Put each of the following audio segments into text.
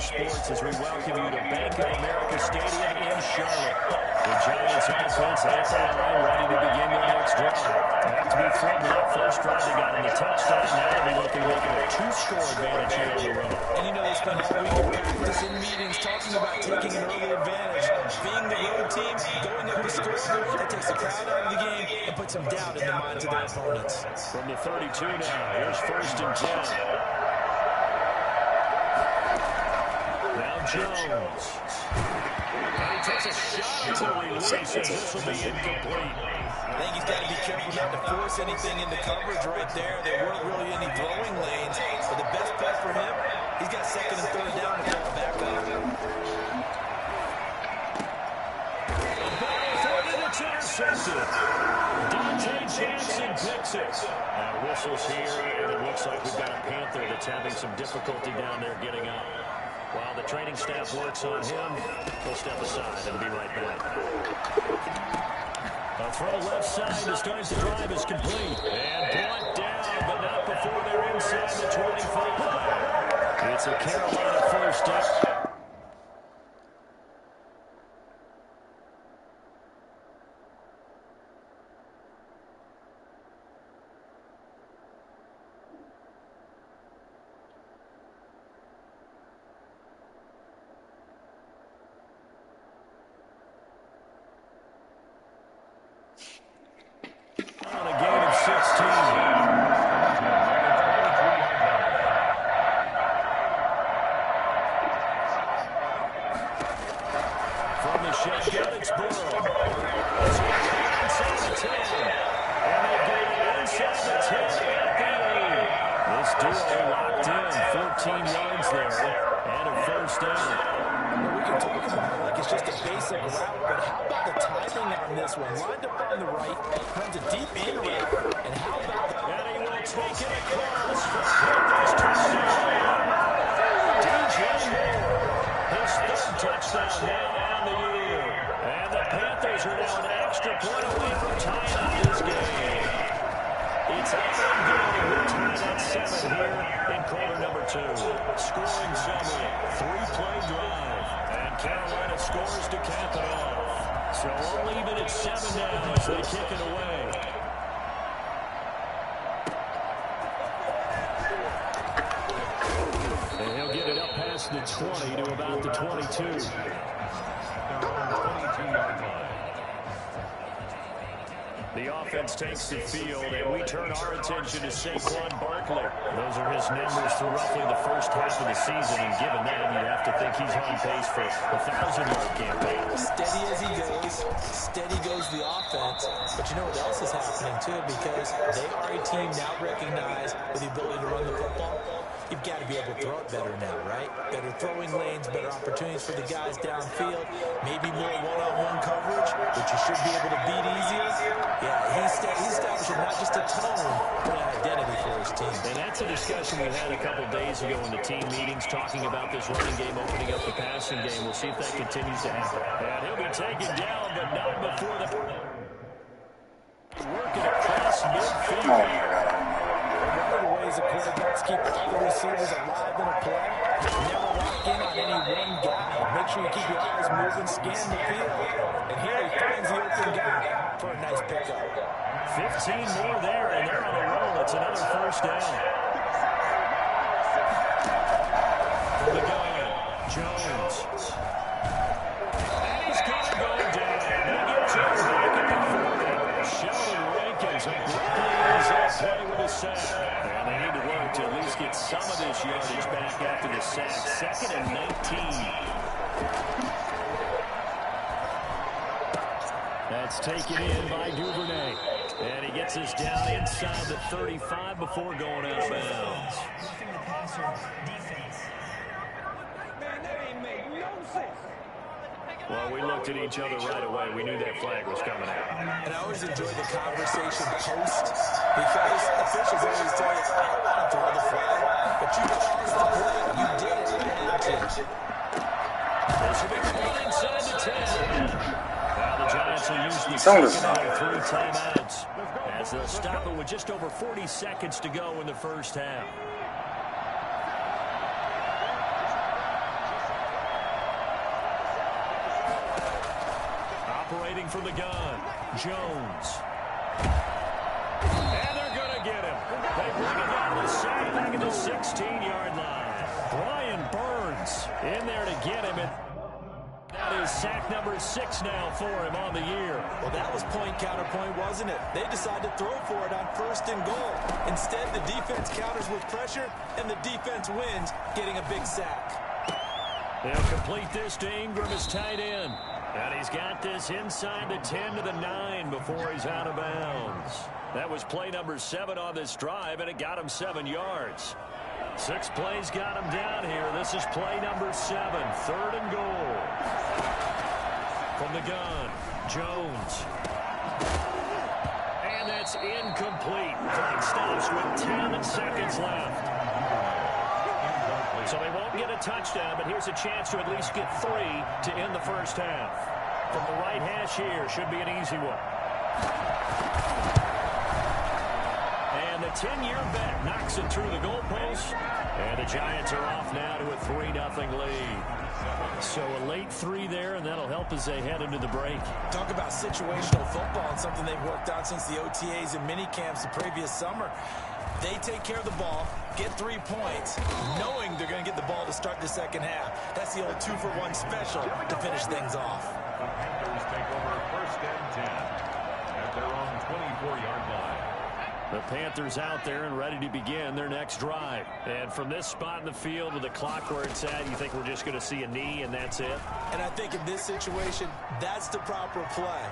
Sports as we welcome you to Bank of America Stadium in Charlotte. The Giants offense at the line, ready to begin their next drive. They have to be thrilled with that first drive. They got in the touchdown. Now they'll be looking to make it a two-score advantage here on the road. And you know, they spent all week in practice in meetings talking about taking an early advantage. Being the road team, going up the score, that takes the crowd out of the game and puts some doubt in the minds of their opponents. From the 32 now, here's 1st and 10. Jones. And he takes a shot to release, and this will be incomplete. I think he's got to be careful not to force anything into coverage right there. There weren't really any throwing lanes. But the best play for him, he's got 2nd and 3rd down to throw it back up. The ball thrown, it's intercepted. Dante Jackson picks it. Now whistles here, and it looks like we've got a Panther that's having some difficulty down there getting up. While the training staff works on him, he'll step aside and be right back. A throw left side to start the drive is complete. And brought down, but not before they're inside the 25. It's a Carolina 1st down. Takes the field, and we turn our attention to Saquon Barkley. Those are his numbers through roughly the first half of the season, and given that, you have to think he's on pace for a 1,000-yard campaign. Steady as he goes, steady goes the offense. But you know what else is happening, too, because they are a team now recognized with the ability to run the football. You've got to be able to throw it better now, right? Better throwing lanes, better opportunities for the guys downfield, maybe more one-on-one coverage, which you should be able to beat easier. Yeah, he's establishing not just a tone, but an identity for his team. And that's a discussion we had a couple days ago in the team meetings, talking about this running game opening up the passing game. We'll see if that continues to happen. And he'll be taken down, but not before the working across midfield. One of the ways the quarterbacks keep all the receivers alive in a play, never lock in on any one guy. Make sure you keep your eyes moving, scan the field. And here he finds the open guy for a nice pickup. 15 more there, and they're on a roll. It's another 1st down. From the gun, Jones. And he's going to go down. He gets over back at the 40. Sheldon Rankins abruptly ends that play with a sack. And they need to work to at least get some of this yardage back after the sack. 2nd and 19. That's taken in by Duvernay. And he gets us down inside the 35 before going out of bounds. Man, that ain't make no sense. Well, we looked at each other right away. We knew that flag was coming out. And I always enjoy the conversation post because officials always tell you, I don't want to throw the flag, but you caused the play. You did it. This will be called inside the 10. Now the Giants will use the second of their 3 timeouts as they'll stop it with just over 40 seconds to go in the first half. Operating from the gun, Jones. And they're going to get him. They bring it down to the sack back at the 16-yard line. Brian Burns in there to get him. And that is sack number 6 now for him on the year. Well, that was point counterpoint, wasn't it? They decided to throw for it on 1st and goal. Instead, the defense counters with pressure, and the defense wins, getting a big sack. They'll complete this to Ingram as tight end. And he's got this inside the 10 to the 9 before he's out of bounds. That was play number 7 on this drive, and it got him 7 yards. 6 plays got him down here. This is play number 7, 3rd and goal. From the gun, Jones. And that's incomplete. Clock stops with 10 seconds left. So they won't get a touchdown, but here's a chance to at least get 3 to end the first half. From the right hash here, should be an easy one. And the 10-year bet knocks it through the goalpost. And the Giants are off now to a 3-0 lead. So a late 3 there, and that'll help as they head into the break. Talk about situational football and something they've worked on since the OTAs and mini camps the previous summer. They take care of the ball, get 3 points, knowing they're going to get the ball to start the second half. That's the old 2-for-1 special to finish things off. The Panthers take over 1st and 10 at their own 24-yard line. The Panthers out there and ready to begin their next drive. And from this spot in the field with the clock where it's at, you think we're just going to see a knee and that's it? And I think in this situation, that's the proper play.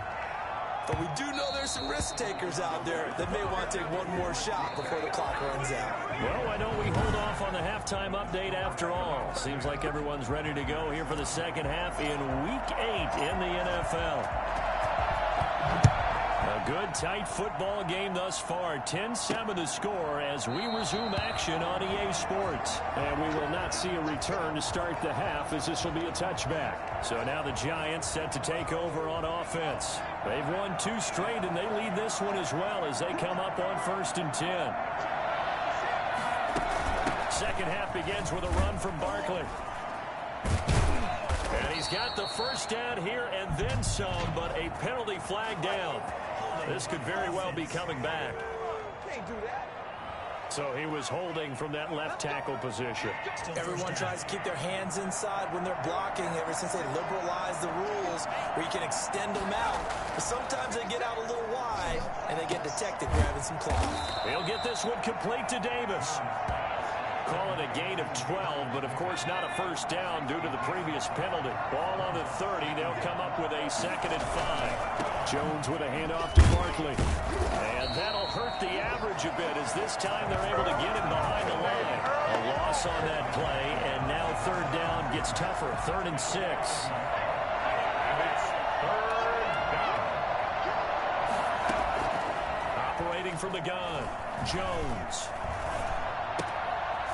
But we do know there's some risk takers out there that may want to take one more shot before the clock runs out. Well, I know we hold off on the halftime update after all. Seems like everyone's ready to go here for the second half in Week 8 in the NFL. A good, tight football game thus far. 10-7 the score as we resume action on EA Sports. And we will not see a return to start the half as this will be a touchback. So now the Giants set to take over on offense. They've won 2 straight, and they lead this one as well as they come up on 1st and 10. Second half begins with a run from Barkley. And he's got the first down here and then some, but a penalty flag down. This could very well be coming back. Can't do that. So he was holding from that left tackle position. Everyone tries to keep their hands inside when they're blocking ever since they liberalized the rules where you can extend them out. But sometimes they get out a little wide and they get detected grabbing some cloth. He'll get this one complete to Davis. Call it a gain of 12, but of course not a first down due to the previous penalty. Ball on the 30. They'll come up with a 2nd and 5. Jones with a handoff to Barkley. And that'll hurt the average a bit as this time they're able to get him behind the line. A loss on that play, and now 3rd down gets tougher. 3rd and 6. And it's 3rd down. Operating from the gun, Jones.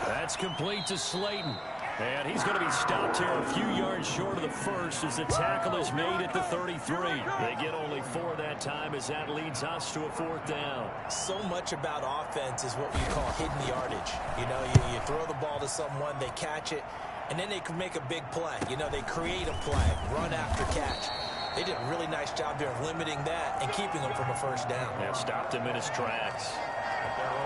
That's complete to Slayton. And he's going to be stopped here a few yards short of the first as the tackle is made at the 33. They get only 4 that time as that leads us to a 4th down. So much about offense is what we call hidden yardage. You know, you throw the ball to someone, they catch it, and then they can make a big play. You know, they create a play, run after catch. They did a really nice job there of limiting that and keeping them from a first down. Yeah, stopped him in his tracks.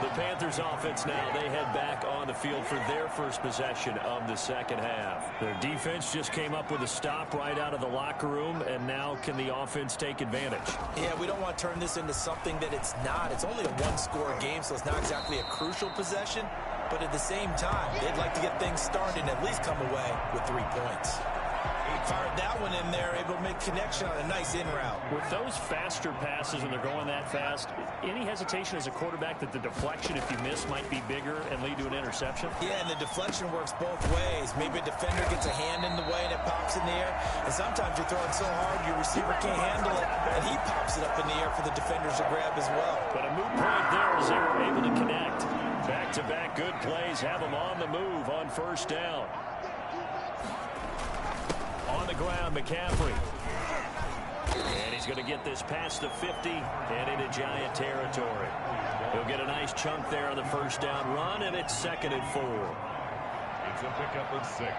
The Panthers offense now, they head back on the field for their first possession of the second half. Their defense just came up with a stop right out of the locker room, and now can the offense take advantage? Yeah, we don't want to turn this into something that it's not. It's only a 1-score game, so it's not exactly a crucial possession. But at the same time, they'd like to get things started and at least come away with 3 points. Fired that one in there, able to make connection on a nice in route. With those faster passes when they're going that fast, any hesitation as a quarterback that the deflection, if you miss, might be bigger and lead to an interception? Yeah, and the deflection works both ways. Maybe a defender gets a hand in the way and it pops in the air. And sometimes you're throwing so hard your receiver can't handle it, and he pops it up in the air for the defenders to grab as well. But a moot point there as they were able to connect. Back-to-back good plays have them on the move on first down. On the ground, McCaffrey. And he's going to get this past the 50 and into Giant territory. He'll get a nice chunk there on the first down run, and it's 2nd and 4. It's a pickup of 6.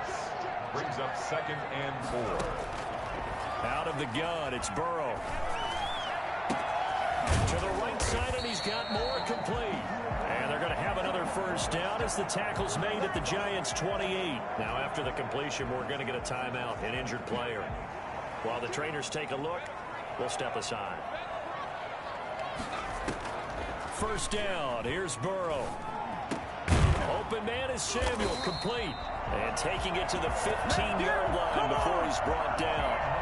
Brings up 2nd and 4. Out of the gun, it's Burrow. To the right side, and he's got more complete. And they're going to have another first down as the tackle's made at the Giants' 28. Now, after the completion, we're going to get a timeout, an injured player. While the trainers take a look, we'll step aside. First down, here's Burrow. Open man is Samuel, complete. And taking it to the 15-yard line before he's brought down.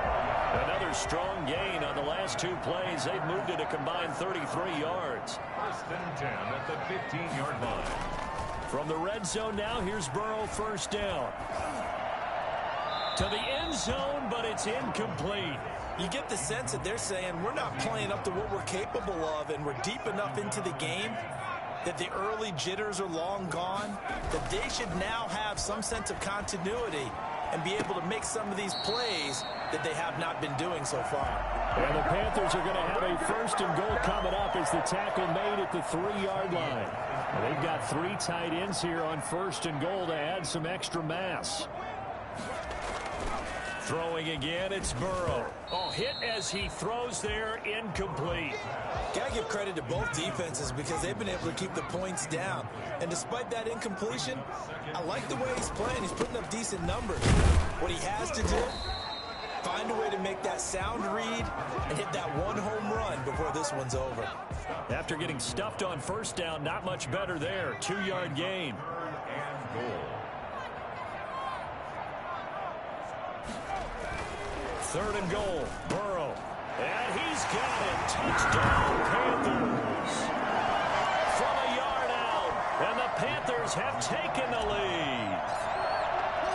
Another strong gain on the last 2 plays. They've moved it a combined 33 yards. 1st and 10 at the 15-yard line. From the red zone now, here's Burrow, first down. To the end zone, but it's incomplete. You get the sense that they're saying we're not playing up to what we're capable of, and we're deep enough into the game that the early jitters are long gone, that they should now have some sense of continuity and be able to make some of these plays that they have not been doing so far. And the Panthers are going to have a 1st and goal coming up as the tackle made at the 3-yard line. And they've got 3 tight ends here on 1st and goal to add some extra mass. Throwing again, it's Burrow. Oh, hit as he throws there, incomplete. Got to give credit to both defenses because they've been able to keep the points down. And despite that incompletion, I like the way he's playing. He's putting up decent numbers. What he has to do, find a way to make that sound read and hit that 1 home run before this one's over. After getting stuffed on first down, not much better there. 2-yard gain. And goal. 3rd and goal, Burrow. And he's got it. Touchdown, Panthers. From a yard out, and the Panthers have taken the lead.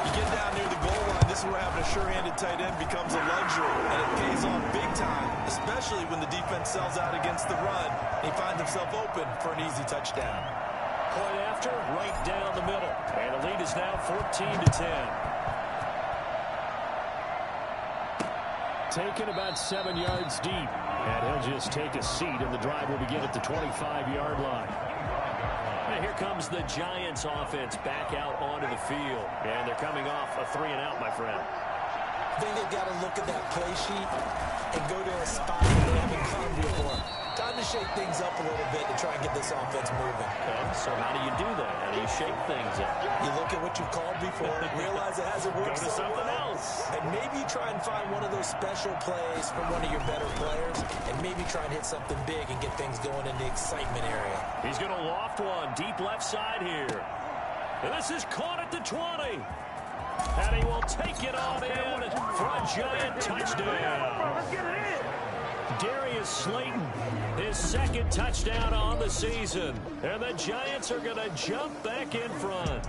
You get down near the goal line, this is where having a sure-handed tight end becomes a luxury, and it pays off big time, especially when the defense sells out against the run. He finds himself open for an easy touchdown. Point after, right down the middle. And the lead is now 14-10. Taken about 7 yards deep. And he'll just take a seat, and the drive will begin at the 25-yard line. And here comes the Giants offense back out onto the field. And they're coming off a 3-and-out, my friend. I think they've got to look at that play sheet and go to a spot where they haven't come before. Time to shake things up a little bit to try and get this offense moving. Okay, so how do you do that? How do you shake things up? You look at what you've called before, realize it hasn't worked Go to something well, else. and maybe you try and find one of those special plays from one of your better players, and maybe try and hit something big and get things going in the excitement area. He's going to loft one deep left side here. And this is caught at the 20. And he will take it on in for a Giant touchdown. Darius Slayton, his 2nd touchdown on the season. And the Giants are going to jump back in front.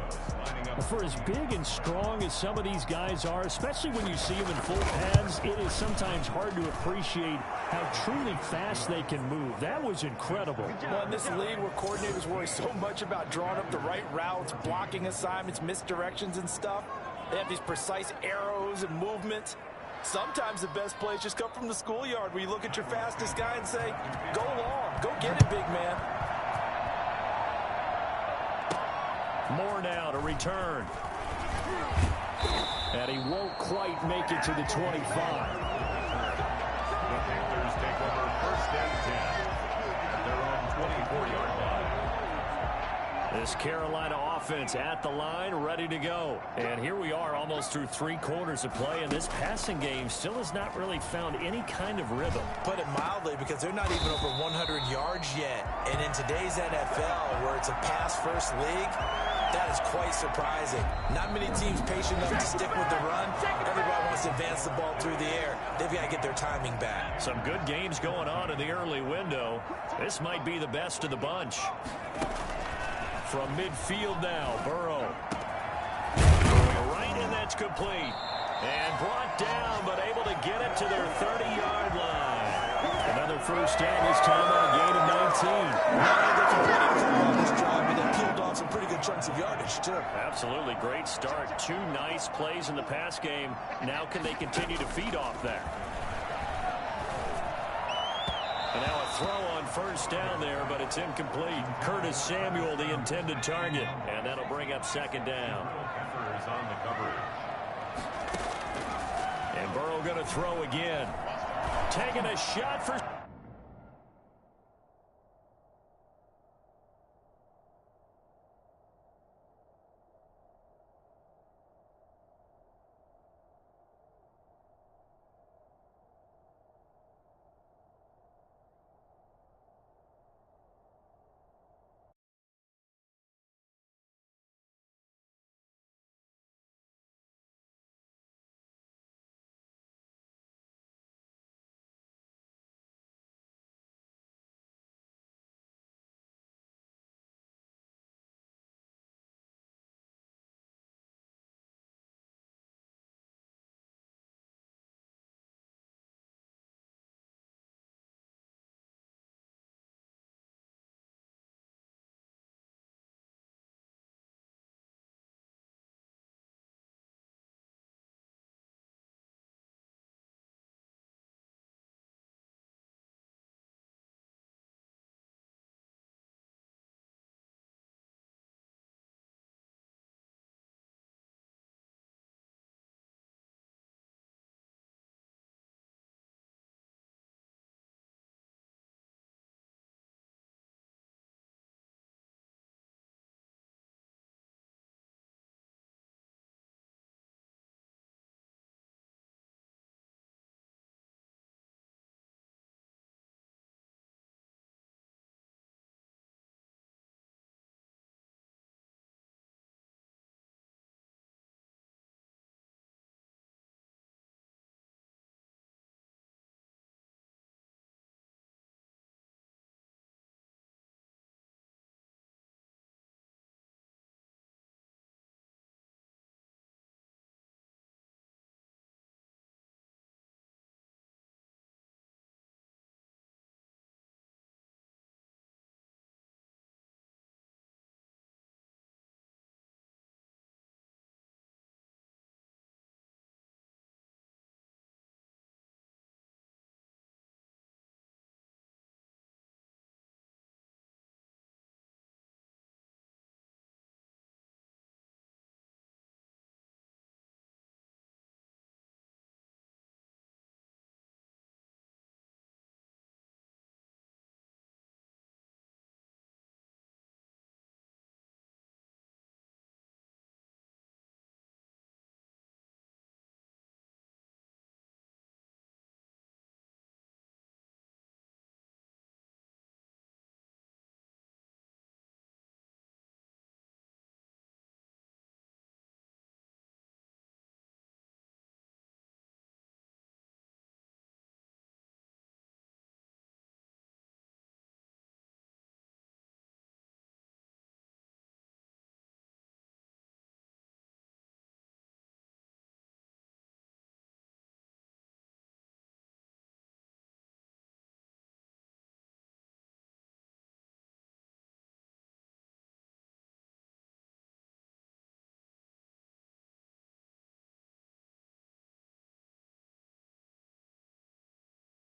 For as big and strong as some of these guys are, especially when you see them in full pads, it is sometimes hard to appreciate how truly fast they can move. That was incredible. Well, in this league where coordinators worry so much about drawing up the right routes, blocking assignments, misdirections and stuff, they have these precise arrows and movements. Sometimes the best plays just come from the schoolyard where you look at your fastest guy and say, go long, go get it, big man. Moore now to return. And he won't quite make it to the 25. The Panthers take over 1st and 10. Their own 24-yard line. This Carolina offense at the line, ready to go. And here we are almost through 3 quarters of play, and this passing game still has not really found any kind of rhythm. Put it mildly, because they're not even over 100 yards yet. And in today's NFL, where it's a pass-first league, That is quite surprising. Not many teams patient enough to stick with the run. Everybody wants to advance the ball through the air. They've got to get their timing back. Some good games going on in the early window. This might be the best of the bunch. From midfield now, Burrow. Going right, and that's complete. And brought down, but able to get it to their 30-yard line. Another first down, this time on a gain of 19. They completed pretty well this drive, and they peeled off some pretty good chunks of yardage, too. Absolutely great start. Two nice plays in the pass game. Now can they continue to feed off that? And now a throw on first down there, but it's incomplete. Curtis Samuel, the intended target. And that'll bring up second down. Heifer is on the coverage. And Burrow going to throw again. Taking a shot for...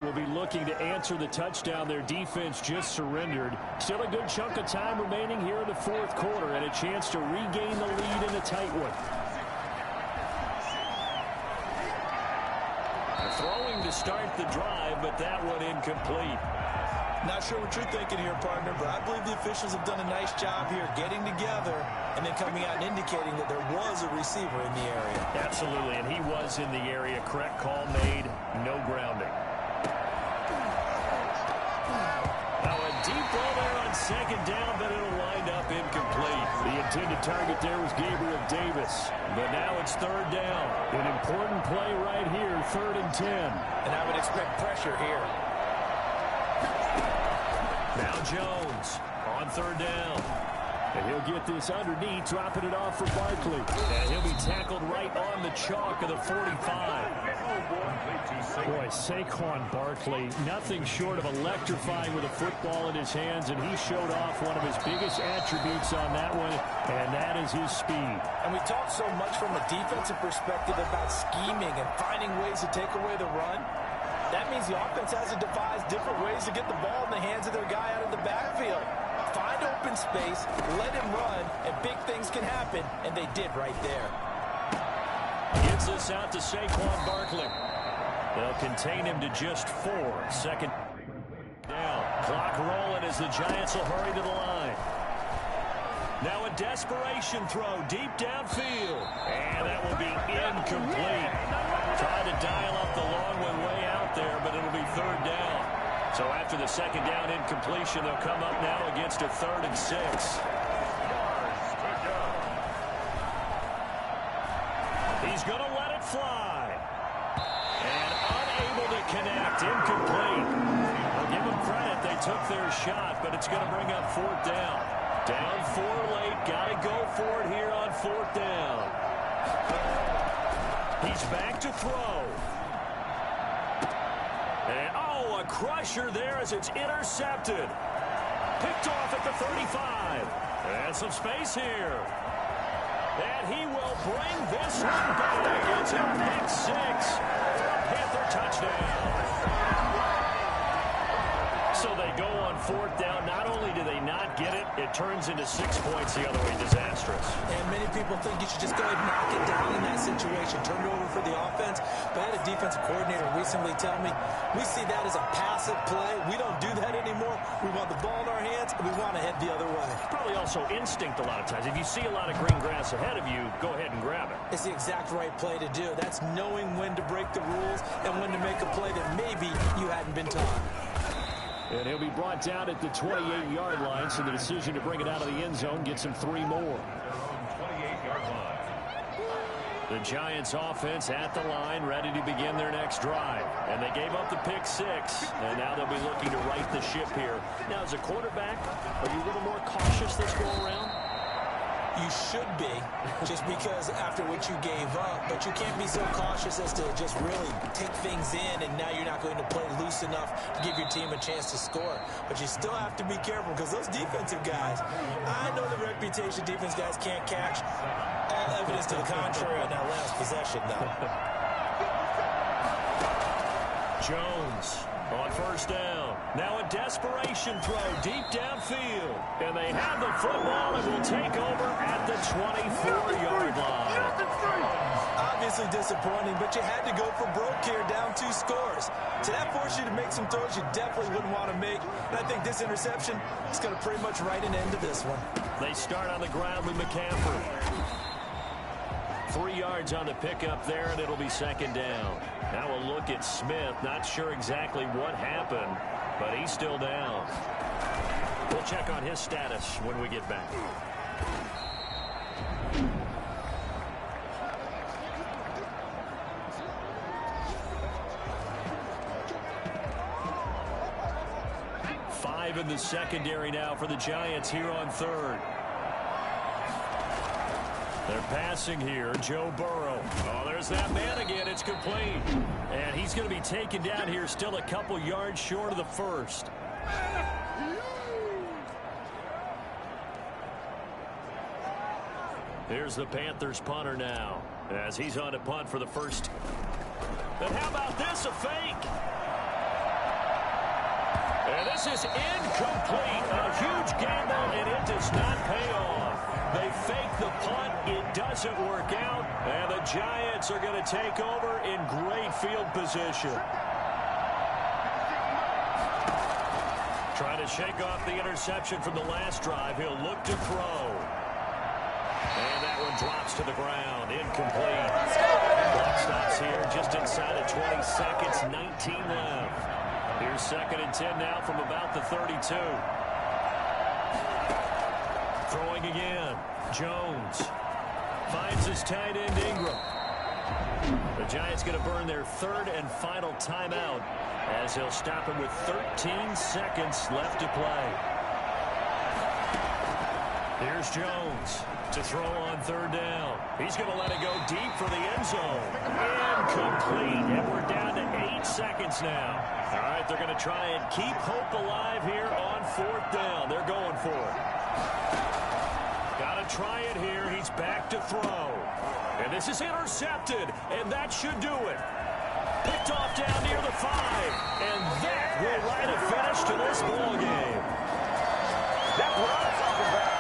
will be looking to answer the touchdown their defense just surrendered. Still a good chunk of time remaining here in the fourth quarter and a chance to regain the lead in a tight one. Throwing to start the drive, but that one incomplete. Not sure what you're thinking here, partner, but I believe the officials have done a nice job here getting together and then coming out and indicating that there was a receiver in the area. Absolutely, and he was in the area. Correct call made. No grounding. Now a deep ball there on second down, but it'll wind up up incomplete. The intended target there was Gabriel Davis. But now it's third down. An important play right here, 3rd and 10. And I would expect pressure here. Now Jones on 3rd down. And he'll get this underneath, dropping it off for Barkley. And he'll be tackled right on the chalk of the 45. Boy, Saquon Barkley, nothing short of electrifying with a football in his hands, and he showed off one of his biggest attributes on that one, and that is his speed. And we talk so much from a defensive perspective about scheming and finding ways to take away the run. That means the offense has to devise different ways to get the ball in the hands of their guy out of the backfield. Find open space, let him run, and big things can happen, and they did right there. Gets this out to Saquon Barkley. They'll contain him to just 4. 2nd down. Clock rolling as the Giants will hurry to the line. Now a desperation throw deep downfield. And that will be incomplete. Tried to dial up the long one way out there, but it'll be 3rd down. So after the 2nd down incompletion, they'll come up now against a 3rd and 6. He's going to let it fly. And unable to connect. Incomplete. I'll give them credit. They took their shot, but it's going to bring up 4th down. Down 4 late. Got to go for it here on 4th down. He's back to throw. And, oh, a crusher there as it's intercepted. Picked off at the 35. And some space here. And he will bring this one back. It's a pick 6 for a Panther touchdown. So they go on 4th down. Not only do they not get it, it turns into 6 points the other way. Disastrous. And many people think you should just go ahead and knock it down in that situation. Turn it over for the offense. But I had a defensive coordinator recently tell me, we see that as a passive play. We don't do that anymore. We want the ball in our hands, and we want to head the other way. Probably also instinct a lot of times. If you see a lot of green grass ahead of you, go ahead and grab it. It's the exact right play to do. That's knowing when to break the rules and when to make a play that maybe you hadn't been taught. And he'll be brought down at the 28-yard line, so the decision to bring it out of the end zone gets him 3 more. The Giants offense at the line, ready to begin their next drive. And they gave up the pick 6, and now they'll be looking to right the ship here. Now, as a quarterback, are you a little more cautious this go around? You should be, just because after what you gave up, but you can't be so cautious as to just really take things in, and now you're not going to play loose enough to give your team a chance to score. But you still have to be careful, because those defensive guys, I know the reputation defense guys can't catch. All evidence to the contrary on that last possession, though. Jones on 1st down. Now a desperation throw deep downfield. And they have the football and will take over at the 24-yard line. Obviously disappointing, but you had to go for broke here, down 2 scores. So that forced you to make some throws you definitely wouldn't want to make. And I think this interception is going to pretty much write an end to this one. They start on the ground with McCaffrey. 3 yards on the pickup there, and it'll be 2nd down. Now a look at Smith. Not sure exactly what happened, but he's still down. We'll check on his status when we get back. Five in the secondary now for the Giants here on 3rd. They're passing here. Joe Burrow. Oh, there's that man again. It's complete. And he's going to be taken down here, still a couple yards short of the 1st. Here's the Panthers punter now, as he's on to punt for the 1st. And how about this, a fake? And this is incomplete. A huge gamble, and it does not pay off. They fake the punt. It doesn't work out. And the Giants are going to take over in great field position. Trying to shake off the interception from the last drive. He'll look to throw. And that one drops to the ground. Incomplete. Clock stops here just inside of 20 seconds. 19 left. Here's 2nd and 10 now from about the 32. Throwing again. Jones finds his tight end Ingram. The Giants going to burn their third and final timeout as he'll stop him with 13 seconds left to play. Here's Jones to throw on third down. He's going to let it go deep for the end zone. Incomplete, and we're down to 8 seconds now. All right, they're going to try and keep hope alive here on fourth down. They're going for it. Got to try it here. He's back to throw. And this is intercepted, and that should do it. Picked off down near the 5, and that will write a finish to this ball game. That's what I'm talking about.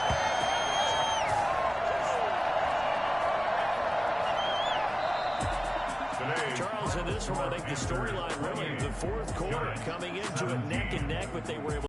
Charles, in this one, I think the storyline really, the fourth quarter coming into it neck and neck, but they were able